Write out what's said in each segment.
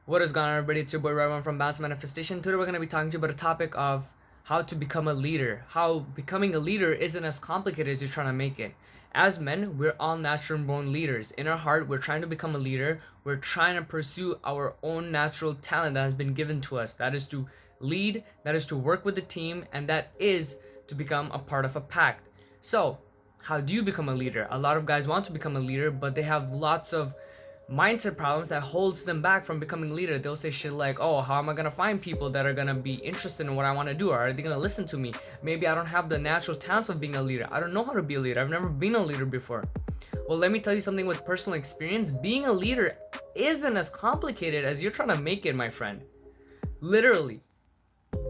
What is going on, everybody? It's your boy Ryan from Bounce Manifestation. Today we're going to be talking to you about a topic of how to become a leader. How becoming a leader isn't as complicated as you're trying to make it. As men, we're all natural born leaders. In our heart, we're trying to become a leader. We're trying to pursue our own natural talent that has been given to us. That is to lead, that is to work with the team, and that is to become a part of a pact. So, how do you become a leader? A lot of guys want to become a leader, but they have lots of mindset problems that holds them back from becoming a leader. They'll say shit like, oh, how am I gonna find people that are gonna be interested in what I want to do? Are they gonna listen to me? Maybe I don't have the natural talents of being a leader. I don't know how to be a leader. I've never been a leader before. Well, let me tell you something with personal experience. Being a leader isn't as complicated as you're trying to make it, my friend. Literally,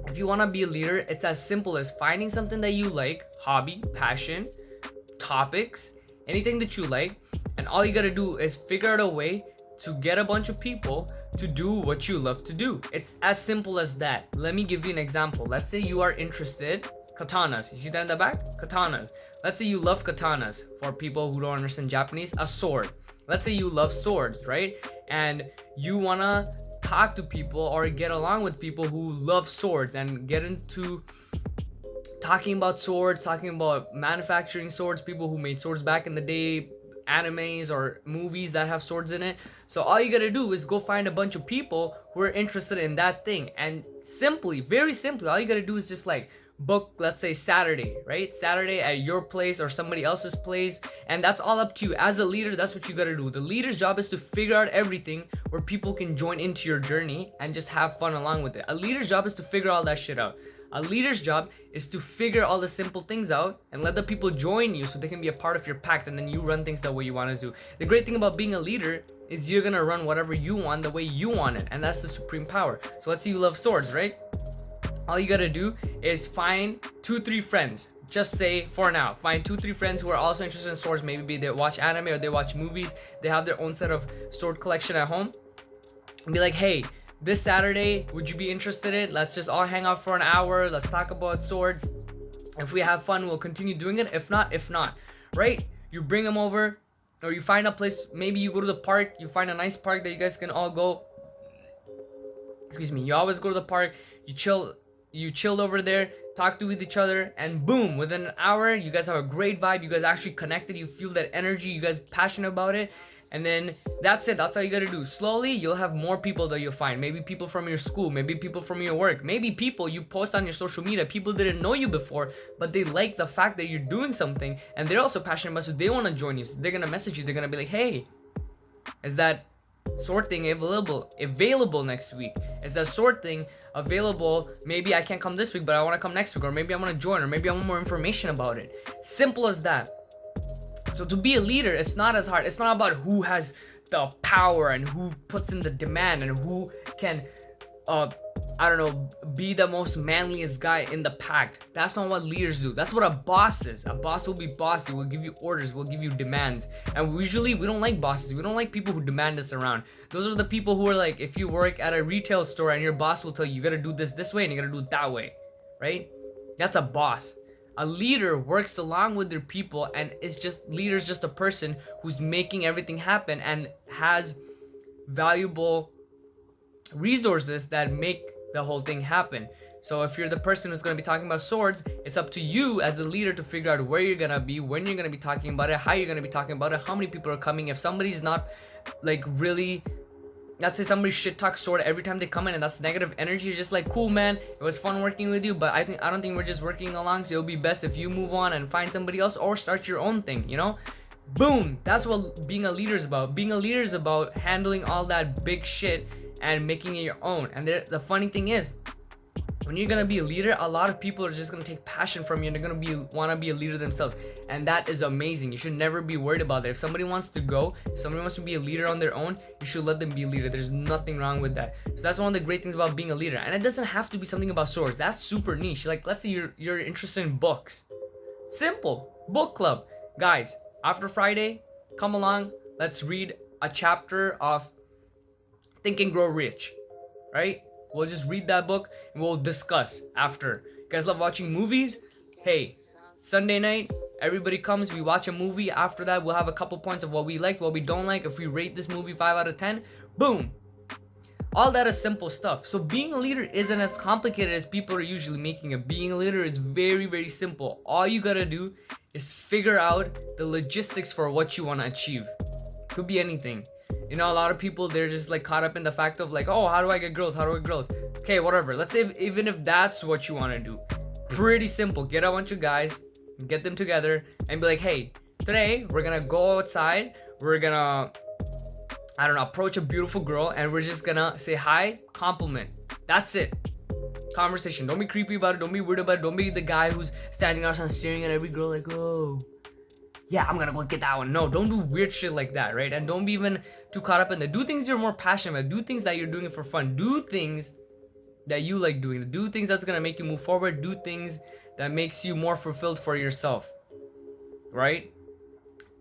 if you want to be a leader, it's as simple as finding something that you like, hobby, passion, topics, anything that you like, and all you gotta do is figure out a way to get a bunch of people to do what you love to do. It's as simple as that. Let me give you an example. Let's say you are interested katanas. You see that in the back? Katanas. Let's say you love katanas. For people who don't understand Japanese, a sword. Let's say you love swords, right? And you wanna talk to people or get along with people who love swords and get into talking about swords, talking about manufacturing swords, people who made swords back in the day, animes or movies that have swords in it. So all you gotta do is go find a bunch of people who are interested in that thing, and simply, very simply, all you gotta do is just like book, let's say Saturday, right? Saturday at your place or somebody else's place, and that's all up to you. As a leader, that's what you gotta do. The leader's job is to figure out everything where people can join into your journey and just have fun along with it. A leader's job is to figure all that shit out. A leader's job is to figure all the simple things out and let the people join you so they can be a part of your pact, and then you run things the way you want to do. The great thing about being a leader is you're gonna run whatever you want the way you want it, and that's the supreme power. So let's say you love swords, right? All you gotta do is find 2-3 friends. Just say for now, find 2-3 friends who are also interested in swords. Maybe they watch anime or they watch movies. They have their own set of sword collection at home. And be like, hey, this Saturday, would you be interested in it? Let's just all hang out for an hour. Let's talk about swords. If we have fun, we'll continue doing it. If not, right? You bring them over, or you find a place. Maybe you go to the park. You find a nice park that you guys can all go. Excuse me. You always go to the park. You chill. You chilled over there. Talk to with each other, and boom! Within an hour, you guys have a great vibe. You guys actually connected. You feel that energy. You guys passionate about it. And then that's it. That's all you gotta do. Slowly, you'll have more people that you'll find. Maybe people from your school, maybe people from your work, maybe people you post on your social media. People didn't know you before, but they like the fact that you're doing something, and they're also passionate about it, so they want to join you. So they're gonna message you. They're gonna be like, hey, is that sword thing available next week? Is that sword thing available? Maybe I can't come this week, but I want to come next week, or maybe I want to join, or maybe I want more information about it. Simple as that. So to be a leader, it's not as hard. It's not about who has the power and who puts in the demand and who can, be the most manliest guy in the pact. That's not what leaders do. That's what a boss is. A boss will be bossy, will give you orders, will give you demands. And usually we don't like bosses. We don't like people who demand us around. Those are the people who are like, if you work at a retail store and your boss will tell you, you gotta do this way and you gotta do it that way, right? That's a boss. A leader works along with their people, and it's just leader's just a person who's making everything happen and has valuable resources that make the whole thing happen. So if you're the person who's going to be talking about swords, it's up to you as a leader to figure out where you're going to be, when you're going to be talking about it, how you're going to be talking about it, how many people are coming. If somebody's not like really, let's say somebody shit talks sword every time they come in, and that's negative energy. You're just like, cool, man, it was fun working with you, but I don't think we're just working along. So it'll be best if you move on and find somebody else or start your own thing, you know? Boom. That's what being a leader is about. Being a leader is about handling all that big shit and making it your own. And the funny thing is, when you're gonna be a leader, a lot of people are just gonna take passion from you and they're gonna wanna be a leader themselves, and that is amazing. You should never be worried about that. If somebody wants to go, if somebody wants to be a leader on their own, you should let them be a leader. There's nothing wrong with that. So that's one of the great things about being a leader. And it doesn't have to be something about swords. That's super niche. Like, let's say you're interested in books. Simple. Book club. Guys, after Friday, come along. Let's read a chapter of Think and Grow Rich. Right? We'll just read that book and we'll discuss after. You guys love watching movies? Hey, Sunday night, everybody comes, we watch a movie. After that, we'll have a couple points of what we like, what we don't like. If we rate this movie 5 out of 10, boom. All that is simple stuff. So being a leader isn't as complicated as people are usually making it. Being a leader is very, very simple. All you gotta do is figure out the logistics for what you want to achieve. Could be anything. You know, a lot of people, they're just like caught up in the fact of like, oh, how do I get girls? How do I get girls? Okay, whatever. Let's say even if that's what you want to do, pretty simple. Get a bunch of guys, get them together, and be like, hey, today we're gonna go outside. We're gonna, I don't know, approach a beautiful girl, and we're just gonna say hi, compliment. That's it. Conversation. Don't be creepy about it. Don't be weird about it. Don't be the guy who's standing outside staring at every girl like, oh, yeah, I'm gonna go get that one. No, don't do weird shit like that, right? And don't be even too caught up in that. Do things you're more passionate about. Do things that you're doing it for fun. Do things that you like doing. Do things that's gonna make you move forward. Do things that makes you more fulfilled for yourself, right?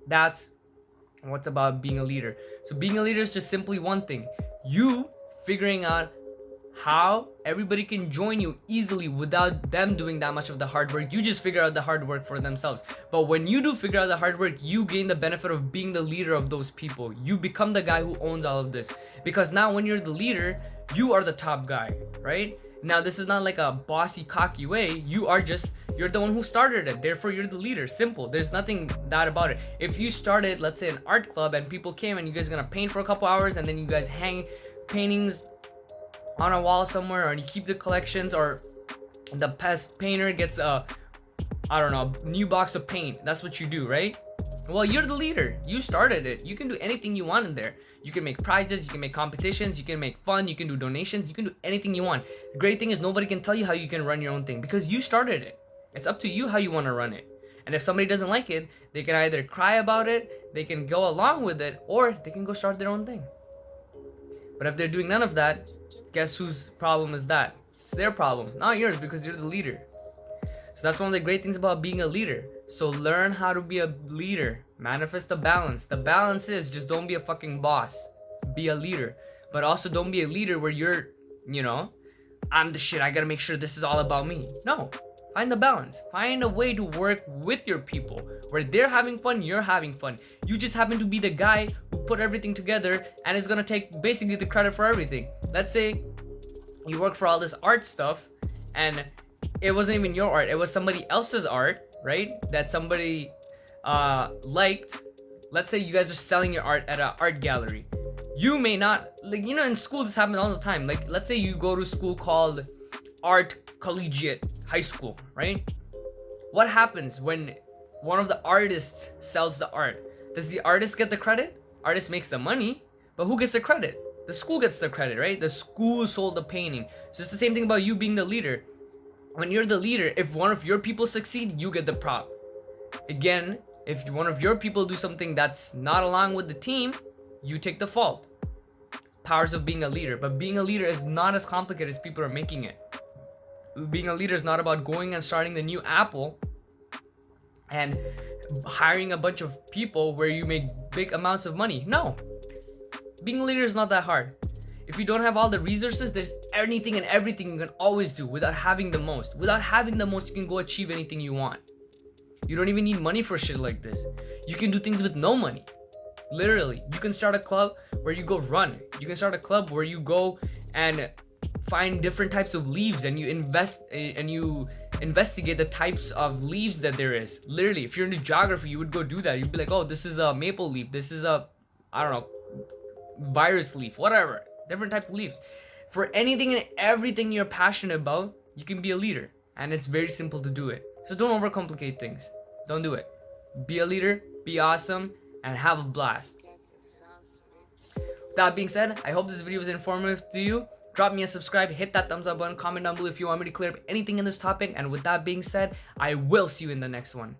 That's what's about being a leader. So being a leader is just simply one thing. You figuring out how everybody can join you easily without them doing that much of the hard work. You just figure out the hard work for themselves. But when you do figure out the hard work, you gain the benefit of being the leader of those people. You become the guy who owns all of this. Because now when you're the leader, you are the top guy, right? Now this is not like a bossy, cocky way. You're the one who started it. Therefore, you're the leader. Simple. There's nothing bad about it. If you started, let's say, an art club and people came and you guys are gonna paint for a couple hours and then you guys hang paintings on a wall somewhere, or you keep the collections, or the past painter gets a new box of paint. That's what you do, right? Well, you're the leader. You started it. You can do anything you want in there. You can make prizes, you can make competitions, you can make fun, you can do donations, you can do anything you want. The great thing is nobody can tell you how you can run your own thing because you started it. It's up to you how you want to run it. And if somebody doesn't like it, they can either cry about it, they can go along with it, or they can go start their own thing. But if they're doing none of that, guess whose problem is that? It's their problem, not yours, because you're the leader. So that's one of the great things about being a leader. So learn how to be a leader. Manifest the balance. The balance is just don't be a fucking boss. Be a leader. But also don't be a leader where you're, I'm the shit. I gotta make sure this is all about me. No. Find the balance. Find a way to work with your people where they're having fun, you're having fun. You just happen to be the guy who put everything together and is gonna take basically the credit for everything. Let's say you work for all this art stuff and it wasn't even your art, it was somebody else's art, right? That somebody liked. Let's say you guys are selling your art at an art gallery. You may not, in school this happens all the time. Like, let's say you go to school called Art Collegiate High School, right? What happens when one of the artists sells the art? Does the artist get the credit? Artist makes the money, but who gets the credit? The school gets the credit, right? The school sold the painting. So it's the same thing about you being the leader. When you're the leader, if one of your people succeed, you get the prop. Again, if one of your people do something that's not along with the team, you take the fault. Powers of being a leader. But being a leader is not as complicated as people are making it. Being a leader is not about going and starting the new Apple and hiring a bunch of people where you make big amounts of money. No. Being a leader is not that hard. If you don't have all the resources, there's anything and everything you can always do without having the most. Without having the most, you can go achieve anything you want. You don't even need money for shit like this. You can do things with no money. Literally. You can start a club where you go run. You can start a club where you go and find different types of leaves and you investigate the types of leaves that there is. Literally, if you're into geography, you would go do that. You'd be like, oh, this is a maple leaf. This is a, virus leaf, whatever. Different types of leaves. For anything and everything you're passionate about, you can be a leader. And it's very simple to do it. So don't overcomplicate things. Don't do it. Be a leader, be awesome, and have a blast. With that being said, I hope this video was informative to you. Drop me a subscribe, hit that thumbs up button, comment down below if you want me to clear up anything in this topic. And with that being said, I will see you in the next one.